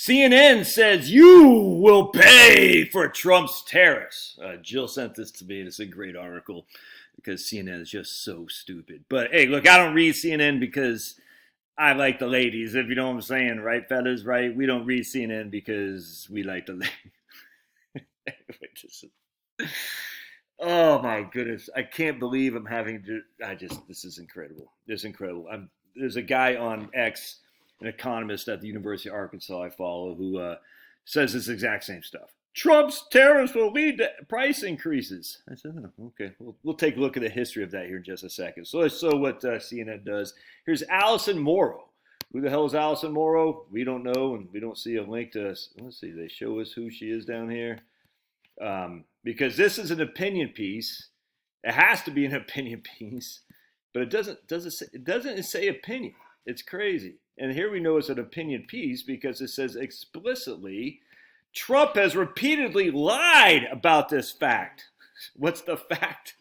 CNN says you will pay for Trump's tariffs. Jill sent this to me. It's a great article because CNN is just so stupid. But hey, look, I don't read CNN because I like the ladies, if you know what I'm saying, right, fellas, right? We don't read CNN because we like the ladies. Oh my goodness. I can't believe I'm having to, this is incredible. This is incredible. There's a guy on X, an economist at the University of Arkansas I follow, who says this exact same stuff. Trump's tariffs will lead to price increases. I said, oh, okay. We'll take a look at the history of that here in just a second. So what CNN does. Here's Allison Morrow. Who the hell is Allison Morrow? We don't know, and we don't see a link to us. Let's see. They show us who she is down here. Because this is an opinion piece. It has to be an opinion piece. But it doesn't say opinion. It's crazy. And here we know it's an opinion piece because it says explicitly, Trump has repeatedly lied about this fact. What's the fact?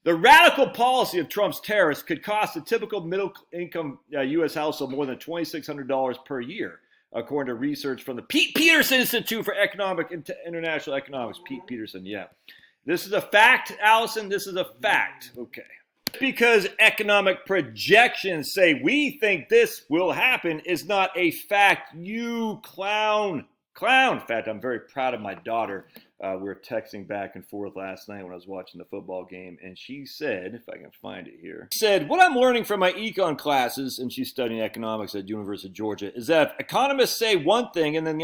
The radical policy of Trump's tariffs could cost a typical middle-income U.S. household more than $2,600 per year, according to research from the Pete Peterson Institute for International Economics. Pete Peterson, yeah. This is a fact, Allison. This is a fact. Okay. Because economic projections say we think this will happen is not a fact, you clown. In fact, I'm very proud of my daughter. We were texting back and forth last night when I was watching the football game, and she said, if I can find it here, she said, what I'm learning from my econ classes, and she's studying economics at University of Georgia, is that if economists say one thing and then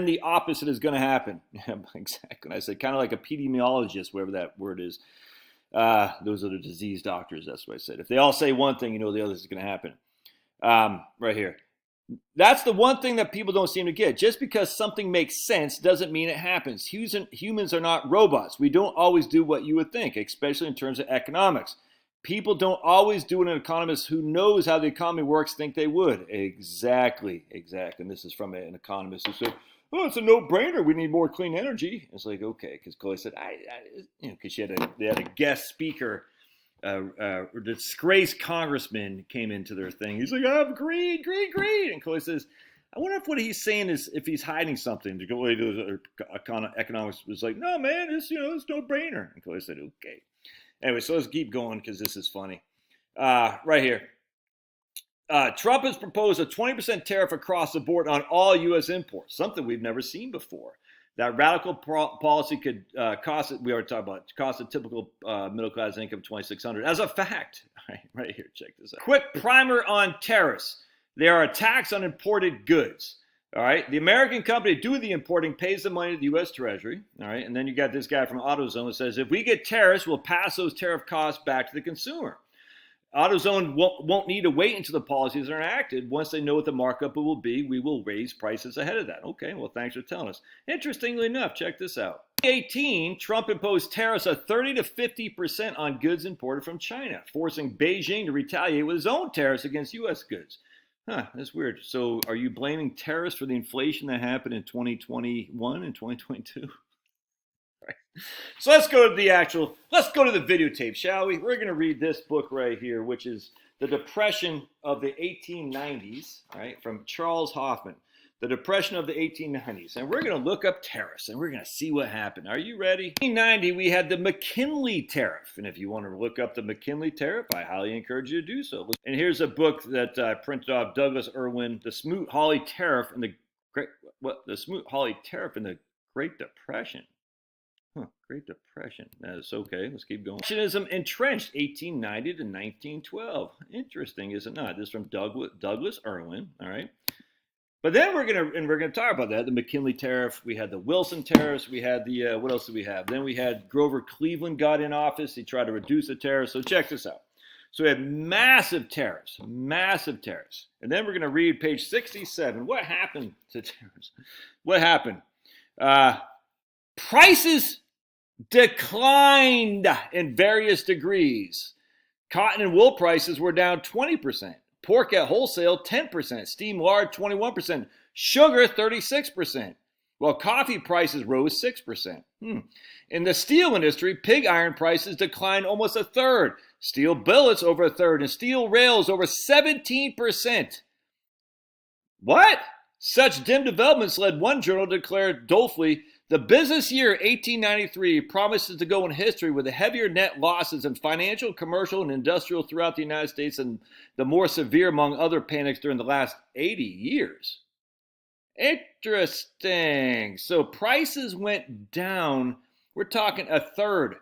the opposite is going to happen. Yeah, exactly. And I said, kind of like epidemiologist, whatever that word is. Those are the disease doctors. That's what I said. If they all say one thing, you know the other is going to happen. Right here. That's the one thing that people don't seem to get. Just because something makes sense doesn't mean it happens. Humans are not robots. We don't always do what you would think, especially in terms of economics. People don't always do what an economist who knows how the economy works think they would. Exactly. And this is from an economist who said, oh, it's a no-brainer. We need more clean energy. It's like, okay, because Chloe said, because they had a guest speaker, a disgraced congressman came into their thing. He's like, I'm green. And Chloe says, I wonder if what he's saying is if he's hiding something. Economics was like, no, man, it's no-brainer. And Chloe said, okay. Anyway, so let's keep going because this is funny. Right here. Trump has proposed a 20% tariff across the board on all U.S. imports, something we've never seen before. That radical policy could cost, we already talked about, cost a typical middle-class income $2,600. As a fact, right here, check this out. Quick primer on tariffs. They are a tax on imported goods. All right, the American company doing the importing pays the money to the U.S. Treasury. All right, and then you got this guy from AutoZone that says, if we get tariffs, we'll pass those tariff costs back to the consumer. AutoZone won't need to wait until the policies are enacted. Once they know what the markup will be, we will raise prices ahead of that. Okay, well, thanks for telling us. Interestingly enough, check this out. In 2018, Trump imposed tariffs of 30 to 50% on goods imported from China, forcing Beijing to retaliate with his own tariffs against U.S. goods. That's weird. So are you blaming tariffs for the inflation that happened in 2021 and 2022? Right. So let's go to the videotape, shall we? We're going to read this book right here, which is The Depression of the 1890s, right, from Charles Hoffman. The Depression of the 1890s. And we're going to look up tariffs, and we're going to see what happened. Are you ready? In 1890, we had the McKinley tariff. And if you want to look up the McKinley tariff, I highly encourage you to do so. And here's a book that I printed off, Douglas Irwin, The Smoot-Hawley Tariff in the Great Depression. Great Depression. That's okay. Let's keep going. Protectionism entrenched 1890 to 1912. Interesting, is it not? This is from Douglas Irwin. All right. But then we're gonna talk about that. The McKinley tariff. We had the Wilson tariffs. We had the what else did we have? Then we had Grover Cleveland got in office. He tried to reduce the tariffs. So check this out. So we had massive tariffs. And then we're gonna read page 67. What happened to tariffs? What happened? Prices declined in various degrees. Cotton and wool prices were down 20%. Pork at wholesale, 10%. Steamed lard, 21%. Sugar, 36%. While coffee prices rose 6%. In the steel industry, pig iron prices declined almost a third. Steel billets over a third. And steel rails over 17%. What? Such dim developments led one journal to declare dolefully the business year 1893 promises to go in history with the heavier net losses in financial, commercial, and industrial throughout the United States and the more severe among other panics during the last 80 years. Interesting. So prices went down. We're talking a third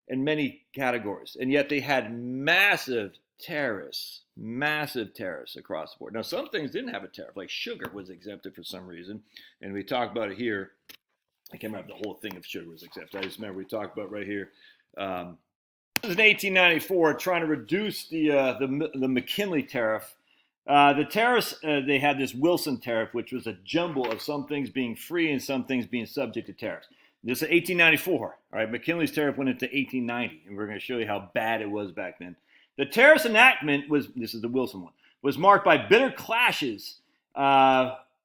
in many categories, and yet they had massive tariffs across the board. Now, some things didn't have a tariff, like sugar was exempted for some reason, and we talked about it here. I can't remember the whole thing of sugar was exempted. I just remember we talked about right here. This is in 1894, trying to reduce the McKinley tariff. The tariffs, they had this Wilson tariff, which was a jumble of some things being free and some things being subject to tariffs. This is 1894. All right, McKinley's tariff went into 1890, and we're going to show you how bad it was back then. The tariffs enactment this is the Wilson one, was marked by bitter clashes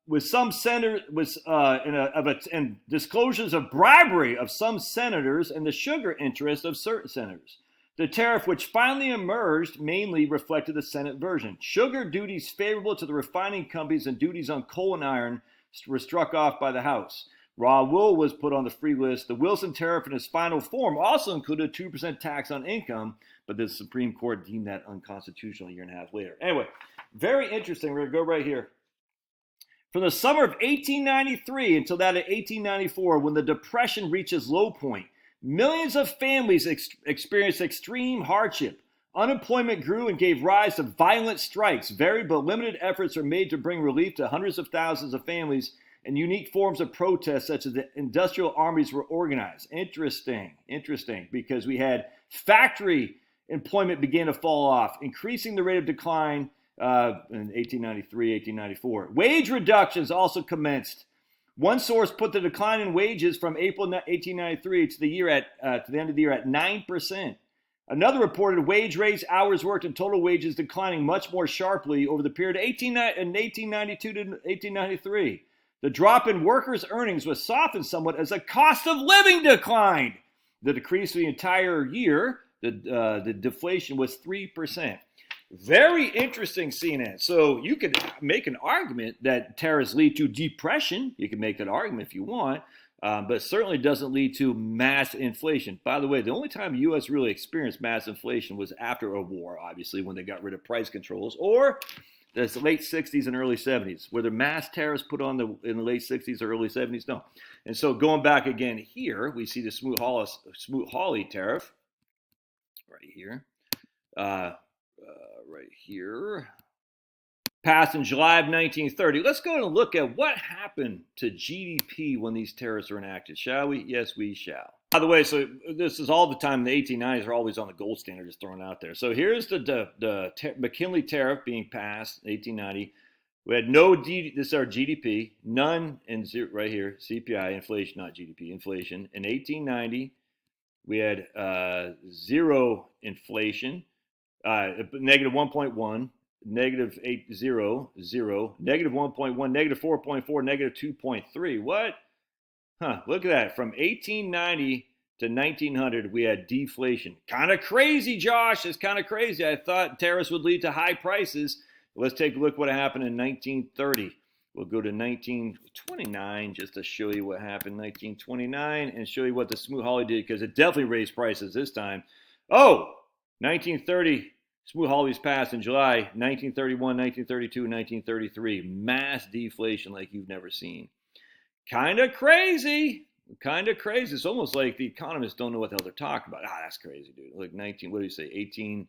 with some senators, and disclosures of bribery of some senators and the sugar interest of certain senators. The tariff, which finally emerged, mainly reflected the Senate version. Sugar duties favorable to the refining companies and duties on coal and iron were struck off by the House. Raw wool was put on the free list. The Wilson tariff in its final form also included a 2% tax on income, but the Supreme Court deemed that unconstitutional a year and a half later. Anyway, very interesting. We're going to go right here. From the summer of 1893 until that of 1894, when the Depression reached its low point, millions of families experienced extreme hardship. Unemployment grew and gave rise to violent strikes. Varied but limited efforts were made to bring relief to hundreds of thousands of families, and unique forms of protest such as the industrial armies were organized. Interesting, because we had factory employment began to fall off, increasing the rate of decline in 1893, 1894. Wage reductions also commenced. One source put the decline in wages from April 1893 to the end of the year at 9%. Another reported wage rates, hours worked, and total wages declining much more sharply over the period of 1892 to 1893. The drop in workers' earnings was softened somewhat as the cost of living declined. The decrease for the entire year, the deflation was 3%. Very interesting, CNN. So you could make an argument that tariffs lead to depression. You can make that argument if you want, but certainly doesn't lead to mass inflation. By the way, the only time the U.S. really experienced mass inflation was after a war, obviously, when they got rid of price controls, or the late 60s and early 70s. Were there mass tariffs put on in the late 60s or early 70s? No. And so going back again here, we see the Smoot-Hawley tariff right here. Right here. Passed in July of 1930. Let's go and look at what happened to GDP when these tariffs were enacted, shall we? Yes, we shall. By the way, so this is all the time. The 1890s are always on the gold standard, just thrown out there. So here's the McKinley tariff being passed in 1890. We had this is our GDP, none, and zero right here, CPI, inflation, not GDP, inflation. In 1890, we had zero inflation, negative 1.1, negative 8.0, 0, negative 1.1, negative 4.4, negative 2.3. What? Look at that. From 1890 to 1900, we had deflation. Kind of crazy, Josh. It's kind of crazy. I thought tariffs would lead to high prices. Let's take a look what happened in 1930. We'll go to 1929 just to show you what happened in 1929 and show you what the Smoot-Hawley did, because it definitely raised prices this time. 1930, Smoot-Hawley's passed in July. 1931, 1932, 1933. Mass deflation like you've never seen. Kind of crazy. It's almost like the economists don't know what the hell they're talking about. That's crazy, dude. Like 19, what do you say? 18,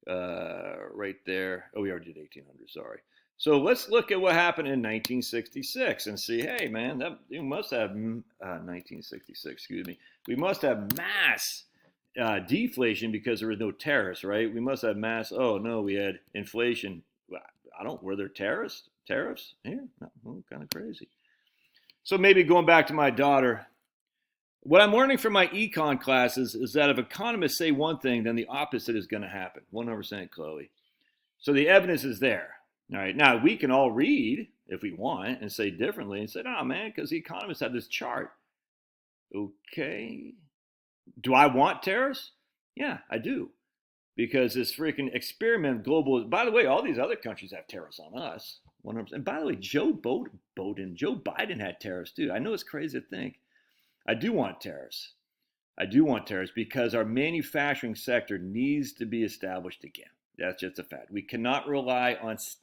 right there. Oh, we already did 1800, sorry. So let's look at what happened in 1966 and see, hey, man, you must have, 1966, excuse me. We must have mass deflation because there was no tariffs, right? We must have mass, we had inflation. Were there tariffs? Yeah, kind of crazy. So maybe going back to my daughter, what I'm learning from my econ classes is that if economists say one thing, then the opposite is going to happen. 100%, Chloe. So the evidence is there. All right. Now, we can all read, if we want, and say differently and say, man, because the economists have this chart. Okay. Do I want tariffs? Yeah, I do. Because this freaking experiment global, by the way, all these other countries have tariffs on us. 100%. And by the way, Joe Biden had tariffs too. I know it's crazy to think. I do want tariffs. I do want tariffs because our manufacturing sector needs to be established again. That's just a fact. We cannot rely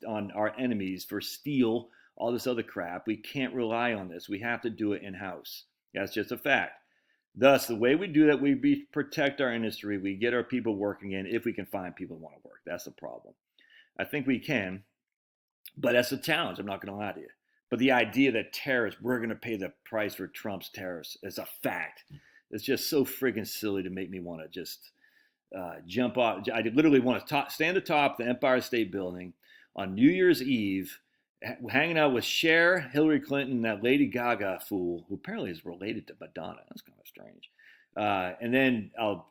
on our enemies for steel, all this other crap. We can't rely on this. We have to do it in house. That's just a fact. Thus, the way we do that, we protect our industry. We get our people working in if we can find people who want to work. That's the problem. I think we can, but that's a challenge. I'm not going to lie to you. But the idea that tariffs, we're going to pay the price for Trump's tariffs is a fact. It's just so friggin' silly to make me want to just jump off. I literally want to stand atop the Empire State Building on New Year's Eve, hanging out with Cher, Hillary Clinton, and that Lady Gaga fool, who apparently is related to Madonna. That's kind of strange. And then I'll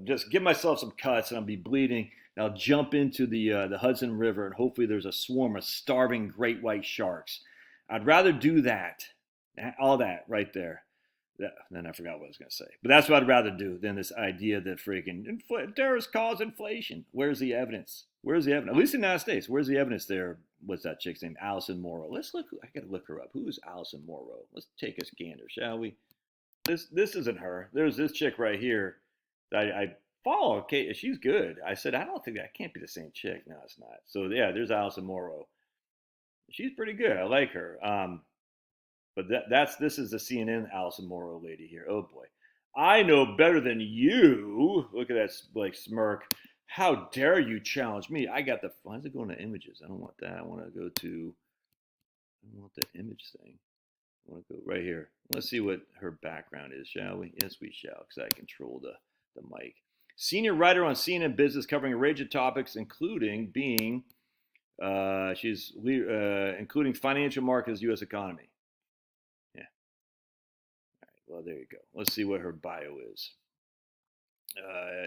just give myself some cuts, and I'll be bleeding. And I'll jump into the Hudson River, and hopefully there's a swarm of starving great white sharks. I'd rather do that, all that right there. Then I forgot what I was going to say. But that's what I'd rather do than this idea that freaking terrorists cause inflation. Where's the evidence? Where's the evidence? At least in the United States. Where's the evidence there? What's that chick's name? Allison Morrow. Let's look. I got to look her up. Who is Allison Morrow? Let's take a gander, shall we? This isn't her. There's this chick right here that I follow. Okay, she's good. I said, I don't think that can't be the same chick. No, it's not. So yeah, there's Allison Morrow. She's pretty good. I like her. But this is the CNN Allison Morrow lady here. Oh boy, I know better than you. Look at that like smirk. How dare you challenge me? I got the. Why is it going to images? I don't want that. I want to go to. I don't want the image thing. I want to go right here. Let's see what her background is, shall we? Yes, we shall, because I control the mic. Senior writer on CNN Business, covering a range of topics, including being including financial markets, U.S. economy. Yeah. All right. Well, there you go. Let's see what her bio is.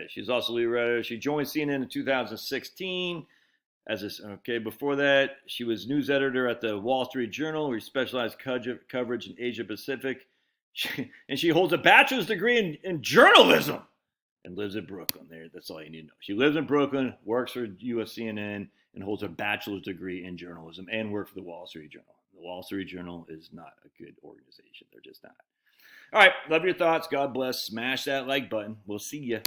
She's also lead writer. She joined CNN in 2016. Before that, she was news editor at the Wall Street Journal, where she specialized coverage in Asia Pacific. And she holds a bachelor's degree in journalism and lives in Brooklyn. That's all you need to know. She lives in Brooklyn, works for US CNN, and holds a bachelor's degree in journalism and works for the Wall Street Journal. The Wall Street Journal is not a good organization. They're just not. All right, love your thoughts. God bless. Smash that like button. We'll see you.